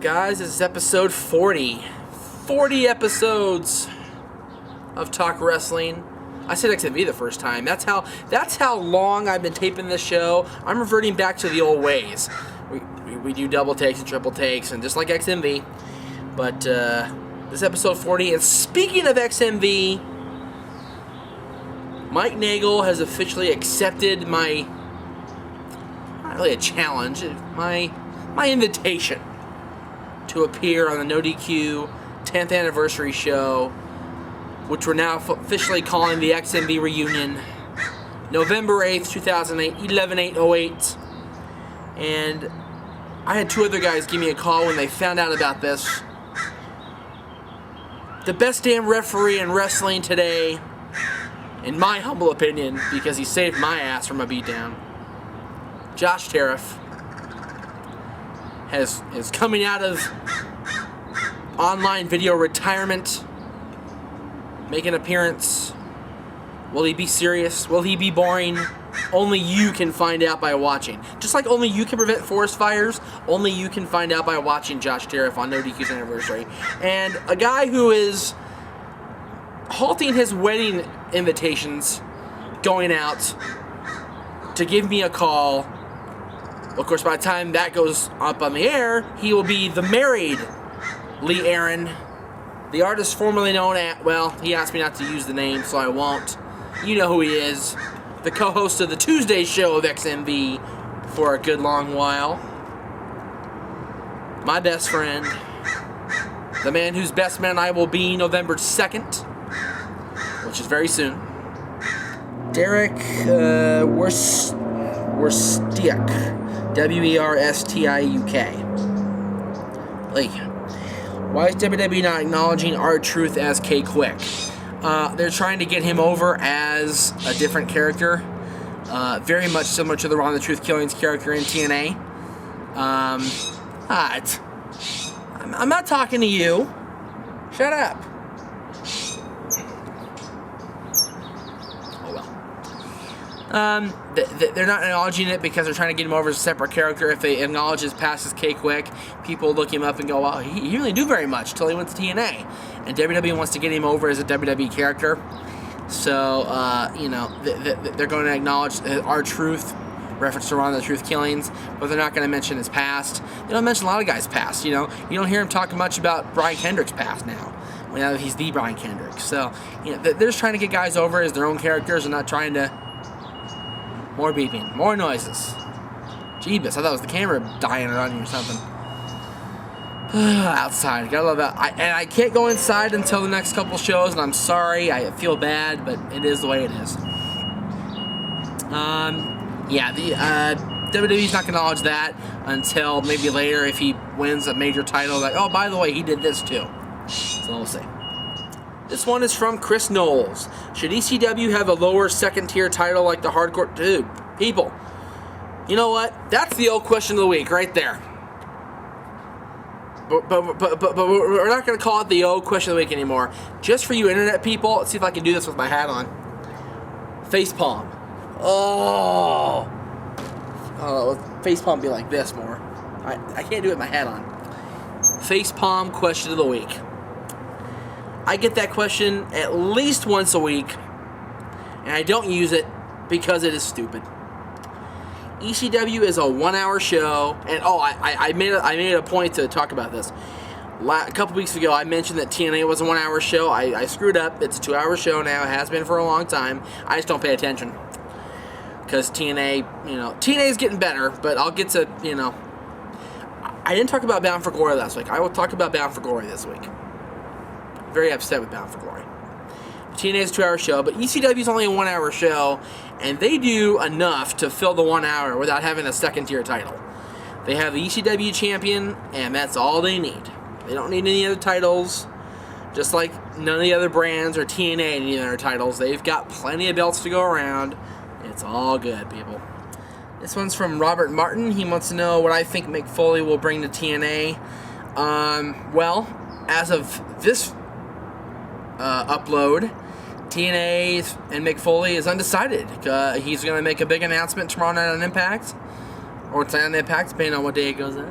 guys? This is episode 40. 40 episodes of Talk Wrestling. I said XMV the first time. That's how long I've been taping this show. I'm reverting back to the old ways. We do double takes and triple takes, and just like XMV. But this is episode 40. And speaking of XMV, Mike Nagel has officially accepted my, not really a challenge, my invitation to appear on the No DQ 10th anniversary show, which we're now officially calling the XMV reunion, November 8th, 2008, 11/8/08. And I had two other guys give me a call when they found out about this. The best damn referee in wrestling today, in my humble opinion, because he saved my ass from a beatdown, Josh Tariff, is coming out of online video retirement, make an appearance. Will he be serious? Will he be boring? Only you can find out by watching. Just like only you can prevent forest fires, only you can find out by watching Josh Tariff on No DQ's anniversary. And a guy who is halting his wedding invitations going out to give me a call. Of course, by the time that goes up on the air, he will be the married Lee Aaron, the artist formerly known as, well, he asked me not to use the name, so I won't. You know who he is. The co-host of the Tuesday show of XMV for a good long while. My best friend. The man whose best man I will be November 2nd, which is very soon. Derek Werstiuk. W-E-R-S-T-I-U-K. Like, why is WWE not acknowledging R-Truth as K-Quick? They're trying to get him over as a different character. Very much similar to the Ron the Truth Killings character in TNA. I'm not talking to you. Shut up. Oh well. They're not acknowledging it because they're trying to get him over as a separate character. If they acknowledge his past as K-Quick, people look him up and go, wow, he really didn't do very much until he went to TNA. And WWE wants to get him over as a WWE character. So, they're going to acknowledge R-Truth, reference to Ron the Truth Killings, but they're not going to mention his past. They don't mention a lot of guys' past, you know. You don't hear him talking much about Brian Kendrick's past now. Now that he's the Brian Kendrick. So, they're just trying to get guys over as their own characters and not trying to... More beeping. More noises. Jeebus, I thought it was the camera dying or running or something. Outside. Gotta love that. I can't go inside until the next couple shows, and I'm sorry. I feel bad, but it is the way it is. WWE's not gonna acknowledge that until maybe later if he wins a major title. Like, oh, by the way, he did this too. So we'll see. This one is from Chris Knowles. Should ECW have a lower second-tier title like the hardcore... Dude, people, you know what? That's the old question of the week right there. But we're not going to call it the old question of the week anymore. Just for you internet people, let's see if I can do this with my hat on. FACEPALM. Oh, FACEPALM be like this more. I can't do it with my hat on. FACEPALM question of the week. I get that question at least once a week, and I don't use it because it is stupid. ECW is a 1-hour show, and I made a point to talk about this. A couple weeks ago, I mentioned that TNA was a 1-hour show. I screwed up. It's a 2-hour show now. It has been for a long time. I just don't pay attention because TNA is getting better, but I'll get to, I didn't talk about Bound for Glory last week. I will talk about Bound for Glory this week. Very upset with Bound for Glory. TNA is a 2-hour show, but ECW is only a 1-hour show, and they do enough to fill the 1 hour without having a second-tier title. They have the ECW champion, and that's all they need. They don't need any other titles, just like none of the other brands or TNA need other titles. They've got plenty of belts to go around. It's all good, people. This one's from Robert Martin. He wants to know what I think Mick Foley will bring to TNA. Well, as of this upload, TNA and Mick Foley is undecided. He's going to make a big announcement tomorrow night on Impact, or tonight on Impact, depending on what day it goes in.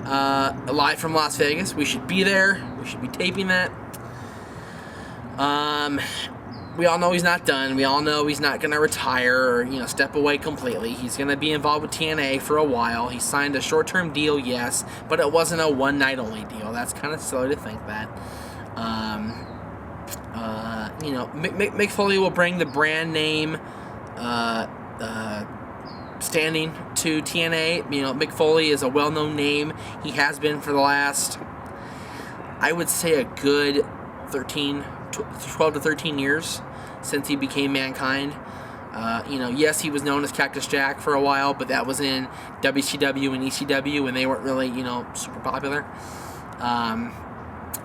live from Las Vegas. We should be there. We should be taping that. We all know he's not done. We all know he's not going to retire or, step away completely. He's going to be involved with TNA for a while. He signed a short-term deal, yes, but it wasn't a one-night-only deal. That's kind of silly to think that. Mick Foley will bring the brand name standing to TNA. Mick Foley is a well-known name. He has been for the last, I would say, a good 12 to 13 years since he became Mankind. Yes, he was known as Cactus Jack for a while, but that was in WCW and ECW, and they weren't really, super popular.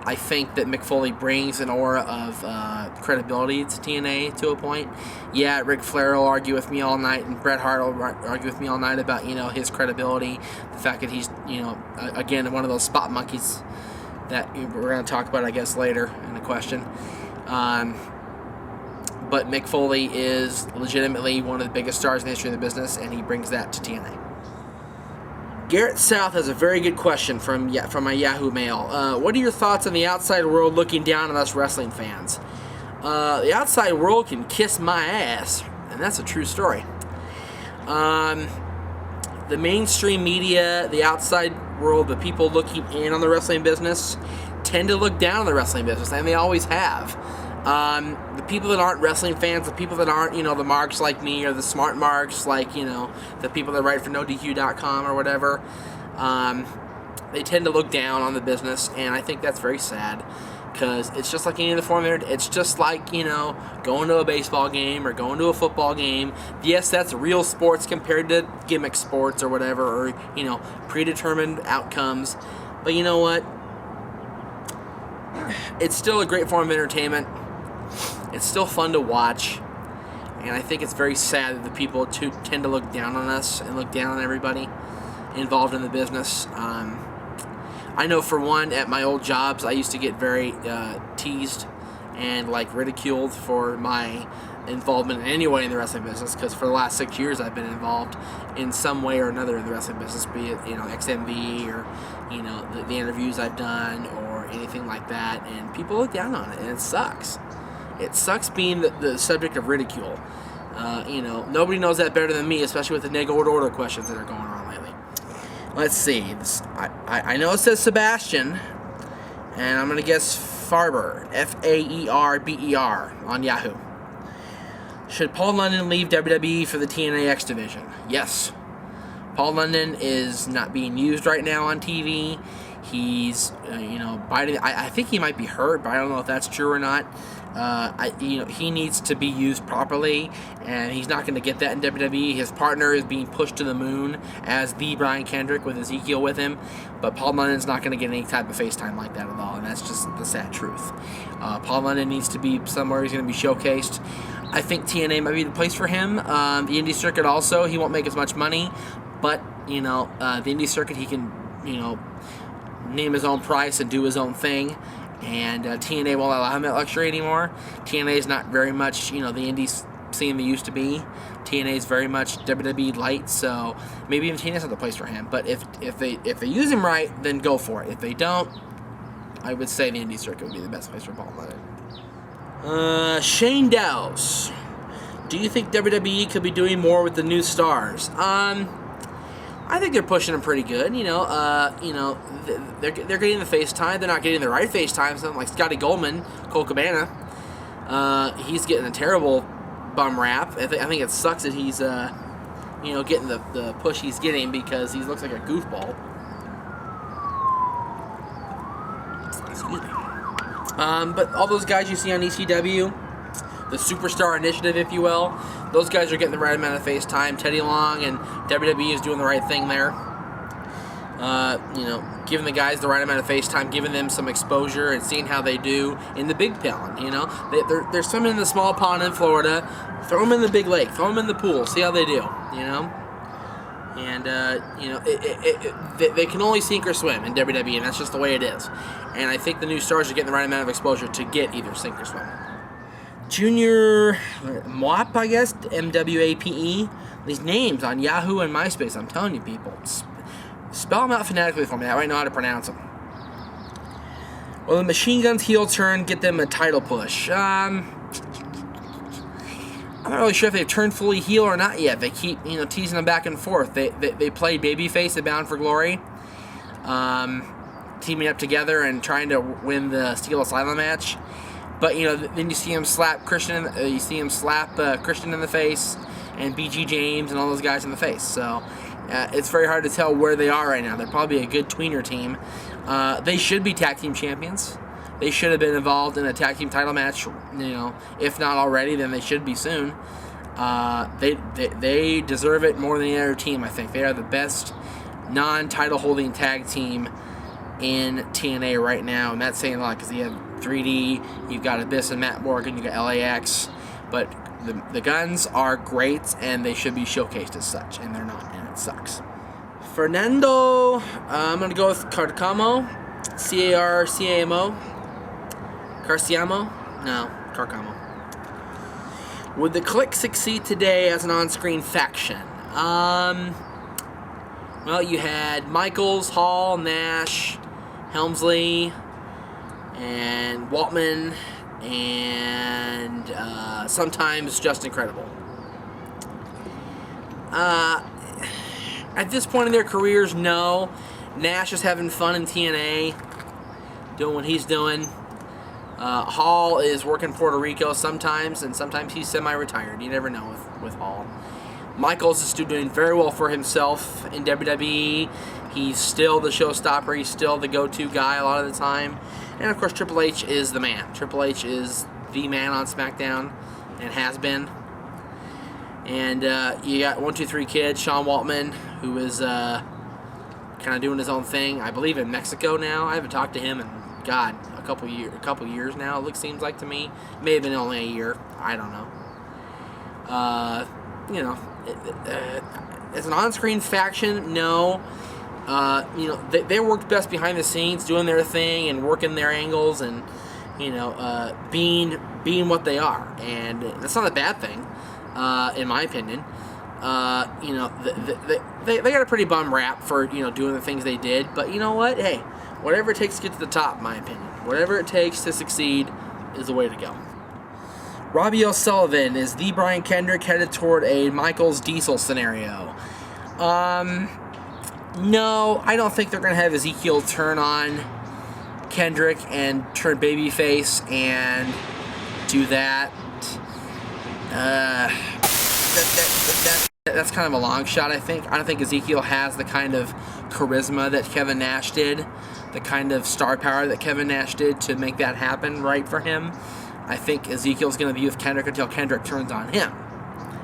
I think that Mick Foley brings an aura of credibility to TNA to a point. Yeah, Ric Flair will argue with me all night, and Bret Hart will argue with me all night about, his credibility, the fact that he's, again, one of those spot monkeys that we're going to talk about, I guess, later in the question. But Mick Foley is legitimately one of the biggest stars in the history of the business, and he brings that to TNA. Garrett South has a very good question from my Yahoo mail. What are your thoughts on the outside world looking down on us wrestling fans? The outside world can kiss my ass, and that's a true story. The mainstream media, the outside world, the people looking in on the wrestling business tend to look down on the wrestling business, and they always have. The people that aren't wrestling fans, the people that aren't, the marks like me, or the smart marks like, the people that write for NoDQ.com or whatever, they tend to look down on the business, and I think that's very sad, because it's just like any other form of, it's just like, going to a baseball game or going to a football game. Yes, that's real sports compared to gimmick sports or whatever, or, predetermined outcomes, but you know what? It's still a great form of entertainment. It's still fun to watch, and I think it's very sad that the people tend to look down on us and look down on everybody involved in the business. I know for one, at my old jobs, I used to get very teased and ridiculed for my involvement in any way in the wrestling business, because for the last 6 years I've been involved in some way or another in the wrestling business, be it XMV or the interviews I've done or anything like that, and people look down on it, and it sucks. It sucks being the subject of ridicule. Nobody knows that better than me, especially with the neg order questions that are going on lately. Let's see. I know it says Sebastian, and I'm going to guess Farber, Faerber on Yahoo. Should Paul London leave WWE for the TNA X division? Yes. Paul London is not being used right now on TV. He's, biting. I think he might be hurt, but I don't know if that's true or not. He needs to be used properly, and he's not going to get that in WWE. His partner is being pushed to the moon as the Brian Kendrick with Ezekiel with him, but Paul London's not going to get any type of FaceTime like that at all, and that's just the sad truth. Paul London needs to be somewhere he's going to be showcased. I think TNA might be the place for him. The indie circuit also, he won't make as much money, but, the indie circuit, he can, name his own price and do his own thing. And TNA won't allow him that luxury anymore. TNA is not very much, the indie scene they used to be. TNA is very much WWE light, so maybe even TNA's not the place for him. But if they use him right, then go for it. If they don't, I would say the indie circuit would be the best place for Paul London. Shane Dowse, do you think WWE could be doing more with the new stars? I think they're pushing them pretty good. They're getting the FaceTime. They're not getting the right FaceTime. Something like Scotty Goldman, Cole Cabana. He's getting a terrible bum rap. I think it sucks that he's, getting the push he's getting, because he looks like a goofball. Excuse me. But all those guys you see on ECW, the Superstar Initiative, if you will, those guys are getting the right amount of FaceTime. Teddy Long and WWE is doing the right thing there. Giving the guys the right amount of FaceTime, giving them some exposure, and seeing how they do in the big pond. They're swimming in the small pond in Florida. Throw them in the big lake. Throw them in the pool. See how they do. And they can only sink or swim in WWE, and that's just the way it is. And I think the new stars are getting the right amount of exposure to get either sink or swim. Junior Mwap, I guess, MWAPE. These names on Yahoo and MySpace, I'm telling you, people. Spell them out phonetically for me. That way I know how to pronounce them. Will the Machine Guns heel turn get them a title push? I'm not really sure if they've turned fully heel or not yet. They keep, teasing them back and forth. They played babyface at Bound for Glory, teaming up together and trying to win the Steel Asylum match. But then you see him slap Christian. Christian in the face, and BG James and all those guys in the face. So it's very hard to tell where they are right now. They're probably a good tweener team. They should be tag team champions. They should have been involved in a tag team title match. If not already, then they should be soon. They deserve it more than any other team. I think they are the best non-title holding tag team in TNA right now, and that's saying a lot because you have 3D, you've got Abyss and Matt Morgan, you got LAX, but the Guns are great and they should be showcased as such, and they're not, and it sucks. Fernando, I'm gonna go with Carcamo, Carciamo, no, Carcamo. Would the Clique succeed today as an on-screen faction? Well, you had Michaels, Hall, Nash, Helmsley, and Waltman, and sometimes Just Incredible. At this point in their careers, no. Nash is having fun in TNA, doing what he's doing. Hall is working Puerto Rico sometimes, and sometimes he's semi-retired. You never know with Hall. Michaels is still doing very well for himself in WWE. He's still the showstopper. He's still the go-to guy a lot of the time. And, of course, Triple H is the man. Triple H is the man on SmackDown and has been. And you got 1-2-3 Kid, Sean Waltman, who is kind of doing his own thing. I believe in Mexico now. I haven't talked to him in, God, a couple years now, it seems like to me. May have been only a year. I don't know. As an on-screen faction, no. They worked best behind the scenes, doing their thing and working their angles, and being what they are, and that's not a bad thing, in my opinion. They got a pretty bum rap for doing the things they did, but you know what? Hey, whatever it takes to get to the top, in my opinion, whatever it takes to succeed is the way to go. Robbie O'Sullivan, is the Brian Kendrick headed toward a Michaels Diesel scenario? No, I don't think they're going to have Ezekiel turn on Kendrick and turn babyface and do that. That's kind of a long shot, I think. I don't think Ezekiel has the kind of charisma that Kevin Nash did, the kind of star power that Kevin Nash did to make that happen right for him. I think Ezekiel's going to be with Kendrick until Kendrick turns on him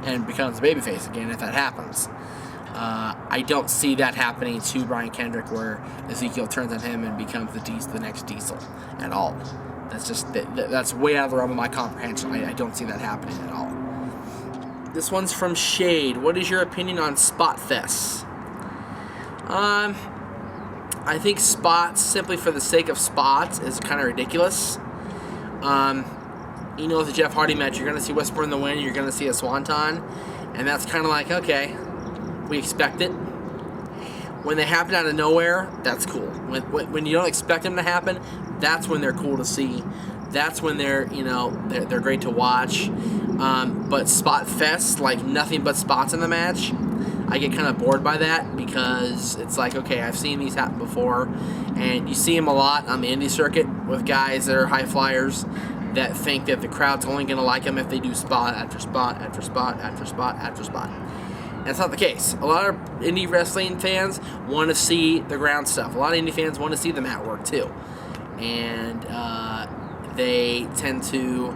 and becomes a babyface again, if that happens. I don't see that happening to Brian Kendrick, where Ezekiel turns on him and becomes the next Diesel at all. That's way out of the realm of my comprehension. I don't see that happening at all. This one's from Shade. What is your opinion on spotfests? I think spots, simply for the sake of spots, is kind of ridiculous. With the Jeff Hardy match, you're going to see Whisper in the Wind, you're going to see a Swanton, and that's kind of like, okay, we expect it. When they happen out of nowhere, that's cool. When you don't expect them to happen, that's when they're cool to see. That's when they're great to watch. But spot fests, like nothing but spots in the match, I get kind of bored by that, because it's like, okay, I've seen these happen before, and you see them a lot on the indie circuit with guys that are high flyers that think that the crowd's only going to like them if they do spot after spot after spot after spot after spot. And that's not the case. A lot of indie wrestling fans want to see the ground stuff. A lot of indie fans want to see the mat work too. And they tend to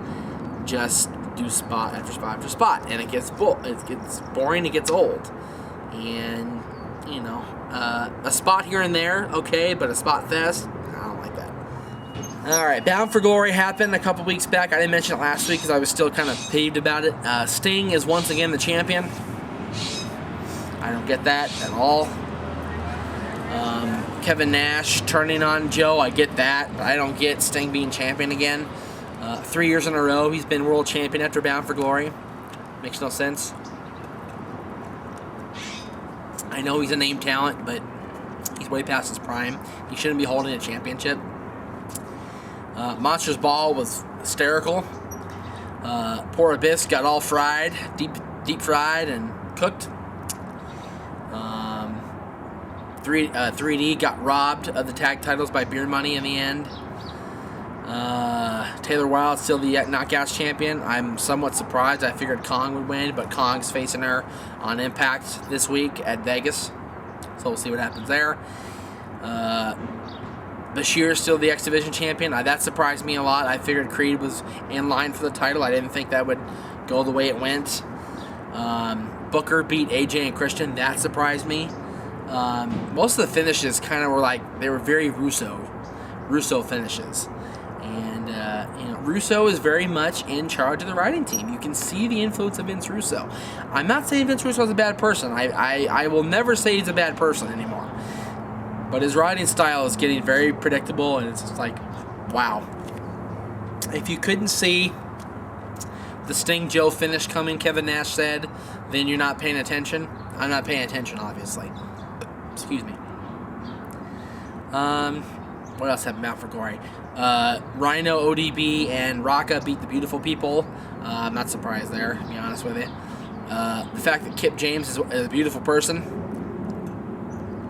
just do spot after spot after spot. And it gets boring, it gets old. And, a spot here and there, okay, but a spot fest, I don't like that. Alright, Bound for Glory happened a couple weeks back. I didn't mention it last week because I was still kind of peeved about it. Sting is once again the champion. I don't get that at all. Kevin Nash turning on Joe, I get that, but I don't get Sting being champion again. 3 years in a row, he's been world champion after Bound for Glory. Makes no sense. I know he's a name talent, but he's way past his prime. He shouldn't be holding a championship. Monsters Ball was hysterical. Poor Abyss got all fried, deep fried and cooked. 3D got robbed of the tag titles by Beer Money in the end. Taylor Wilde still the Knockouts champion. I'm somewhat surprised. I figured Kong would win, but Kong's facing her on Impact this week at Vegas. So we'll see what happens there. Bashir's still the X Division champion. That surprised me a lot. I figured Creed was in line for the title. I didn't think that would go the way it went. Booker beat AJ and Christian. That surprised me. Most of the finishes kind of were like, they were very Russo finishes. And, Russo is very much in charge of the writing team. You can see the influence of Vince Russo. I'm not saying Vince Russo is a bad person. I will never say he's a bad person anymore. But his writing style is getting very predictable, and it's just like, wow. If you couldn't see the Sting Joe finish coming, Kevin Nash said, then you're not paying attention. I'm not paying attention, obviously. Excuse me. What else happened out for Glory? Rhino, ODB, and Raka beat the Beautiful People. I'm not surprised there, to be honest with you. The fact that Kip James is a beautiful person,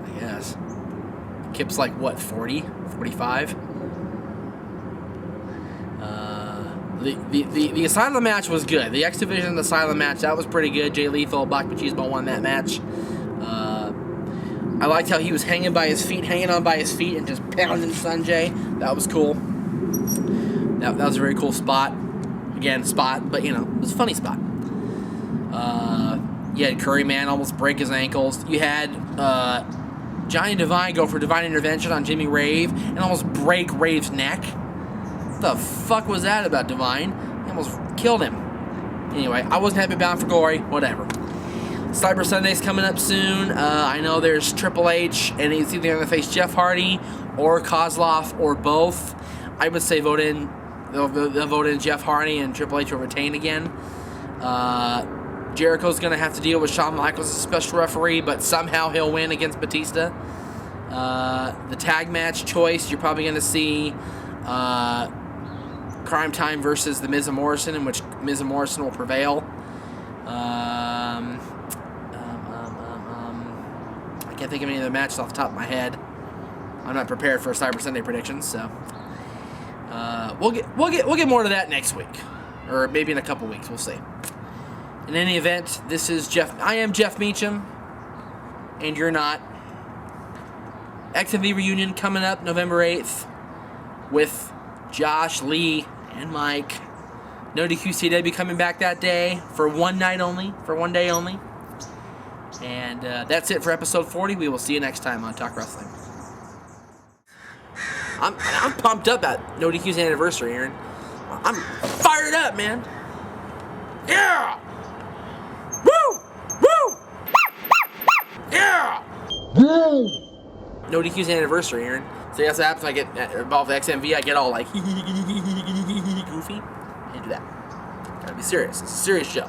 I guess. Kip's like, what, 40? 45? The Asylum match was good. The X Division Asylum match, that was pretty good. Jay Lethal, Black Machismo won that match. I liked how he was hanging on by his feet, and just pounding Sanjay. That was cool. That was a very cool spot. Again, but, it was a funny spot. You had Curry Man almost break his ankles. You had Johnny Devine go for divine intervention on Jimmy Rave and almost break Rave's neck. What the fuck was that about Divine? He almost killed him. Anyway, I wasn't happy Bound for Glory. Whatever. Cyber Sunday's coming up soon. I know there's Triple H, and he's either going to face Jeff Hardy or Kozlov or both. I would say they'll vote in Jeff Hardy, and Triple H will retain again. Jericho's going to have to deal with Shawn Michaels as a special referee, but somehow he'll win against Batista. The tag match choice, you're probably going to see Crime Time versus the Miz and Morrison, in which Miz and Morrison will prevail. I can't think of any of the matches off the top of my head. I'm not prepared for Cyber Sunday predictions, so we'll get more to that next week, or maybe in a couple weeks. We'll see. In any event, this is Jeff. I am Jeff Meacham, and you're not. XMV reunion coming up November 8th with Josh, Lee, and Mike. No DQCW coming back that day for one day only. And that's it for episode 40. We will see you next time on Talk Wrestling. I'm pumped up at No DQ's anniversary, Aaron. I'm fired up, man. Yeah! Woo! Woo! Yeah! Woo! No DQ's anniversary, Aaron. So that's what happens when I get involved with XMV. I get all like goofy. Can't do that. Gotta be serious. It's a serious show.